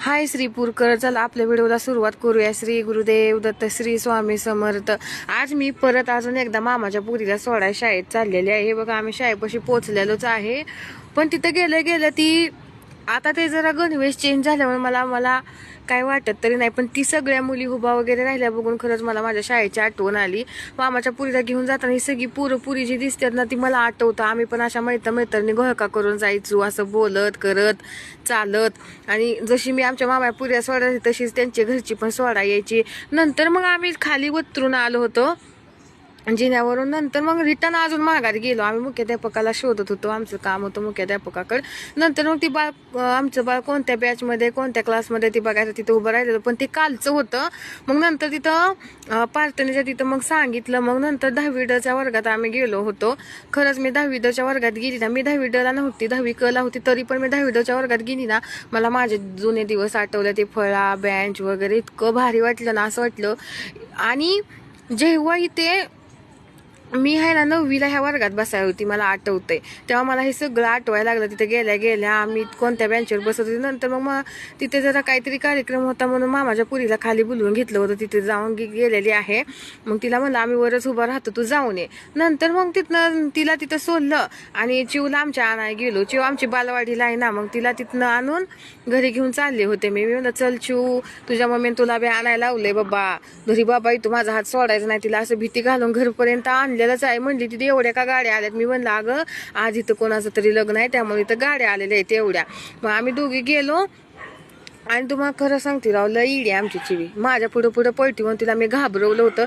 हाय श्रीपूरकर, चला आपल्या व्हिडिओला सुरुवात करूया. श्री गुरुदेव दत्त, श्री स्वामी समर्थ. आज मी परत अजून एकदा मामाच्या पुरीला सोडाय शाळेत चाललेली आहे. हे बघा, आम्ही शाळेपाशी पोहोचलेलोच आहे. पण तिथं गेलं ती आता ते जरा गणवेश चेंज झाल्यामुळे मला काय वाटत तरी नाही. पण ती सगळ्या मुली उभा वगैरे राहिल्या बघून खरंच मला माझ्या शाळेची आठवण आली. मामाच्या पुरीला घेऊन जाताना ही सगळी पुरी जी दिसतात ना, ती मला आठवतं. आम्ही पण अशा मैत्रिणी घोळका करून जायचो, असं बोलत करत चालत. आणि जशी मी आमच्या मामा पुऱ्या सोडायची तशीच त्यांच्या घरची पण सोडा यायची. नंतर मग आम्ही खाली उतरून आलो होतो जिन्यावरून. नंतर मग रिटर्न अजून माघारी गेलो. आम्ही मुख्याध्यापकाला शोधत होतो, आमचं काम होतं मुख्याध्यापकाकडे. नंतर मग ती आमचं बाळ कोणत्या बॅचमध्ये कोणत्या क्लासमध्ये ती बघायचं तिथं उभं राहिलेलं. पण ते कालचं होतं. मग नंतर तिथं प्रार्थनेच्या तिथं मग सांगितलं. मग नंतर 10वीच्या वर्गात आम्ही गेलो होतो. खरंच मी 10वीच्या वर्गात गेली ना. मी 10वीला नव्हती, 10वी ला होती, तरी पण मी 10वीच्या वर्गात गेली ना. मला माझे जुने दिवस आठवले. ते फळा बेंच वगैरे इतकं भारी वाटलं ना, असं वाटलं. आणि जेव्हा इथे मी आहे ना 9वीला ह्या वर्गात बसायला होती, मला आठवतंय, तेव्हा मला हे सगळं आठवायला लागलं. तिथे गेल्या आम्ही कोणत्या बेंचवर बसत होती. नंतर मग तिथे जरा काहीतरी कार्यक्रम होता म्हणून मामाच्या पुरीला खाली बोलवून घेतलं होतं. तिथे जाऊन गेलेली आहे. मग तिला म्हणलं आम्ही वरच उभा राहतो, तू जाऊन ये. नंतर मग तिला तिथं सोडलं आणि चिवला आमच्या आणायला गेलो. चिव आमची बालवाडीला आहे ना, मग तिला तिथनं आणून घरी घेऊन चालले होते. मी म्हणलं चल चिव, तुझ्या मम्मीने तुला बी आणायला लावलंय बाबा घरी. बाबा तू माझा हात सोडायचा नाही. तिला असं भीती घालून घरपर्यंत आणलेलंच आहे. म्हणली तिथे एवढ्या का गाड्या आल्यात. मी म्हणलं अगं आज इथं कोणाचं तरी लग्न आहे, त्यामुळे इथं गाड्या आलेल्या आहेत एवढ्या. मग आम्ही दोघी गेलो. आणि तुम्हाला खरं सांगते राव, लई इडी आमची चिवी. माझ्या पुढं पळती म्हणून तिला मी घाबरवलं होतं.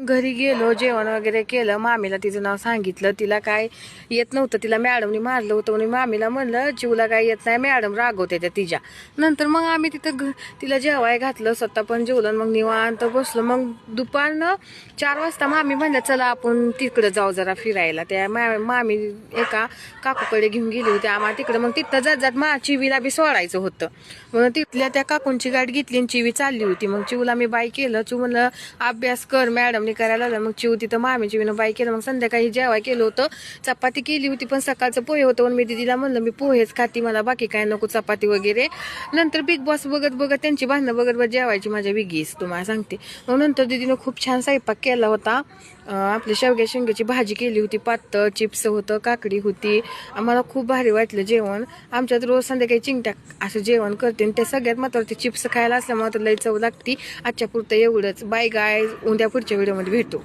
घरी गेलो, जेवण वगैरे केलं. मामीला तिचं नाव सांगितलं. तिला काय येत नव्हतं, तिला मॅडमनी मारलं होतं म्हणून मामीला म्हणलं चिवला काय येत नाही, मॅडम रागवते त्या तिच्या. नंतर मग आम्ही तिथं तिला जेवाय घातलं, स्वतः पण जेवलं. मग निवांत बसलो. मग दुपारनं 4 वाजता मामी म्हणलं चला आपण तिकडं जाऊ जरा फिरायला. त्या मामी एका काकूकडे घेऊन गेली होती आम्हाला तिकडं. मग तिथं जात चिवीला बी सोडायचं होतं. मग तिथल्या त्या काकूंची गाडी घेतली आणि चिवी चालली होती. मग चिवला मी बाय केलं. चिव म्हणलं अभ्यास कर, मॅडमने करायला लागलं. मग चिव तिथं मामी चिवीनं बाय केलं. मग संध्याकाळी जेवाय केलं होतं. चपाती केली होती, पण सकाळचं पोहे होतं म्हणून मी दिदीला म्हणलं मी पोहेच खाती, मला बाकी काय नको चपाती वगैरे. नंतर बिग बॉस बघत त्यांची भांडणं बघत जेवायची माझ्या विगीस तुम्हाला सांगते. मग नंतर दिदीनं खूप छान स्वयंपाक केला होता. आपली शेंगाची भाजी केली होती, पातळ चिप्स होतं, काकडी होती. आम्हाला खूप भारी वाटलं जेवण. आमच्यात रोज संध्याकाळी चिंगट्या असं जेवण करते. ते सगळ्यात महत्त्वाचं चिप्स खायला असल्यामुळे तर लई चव लागती. आजच्या पुरतं एवढंच. बाय गाय, उद्या पुढच्या व्हिडिओमध्ये भेटू.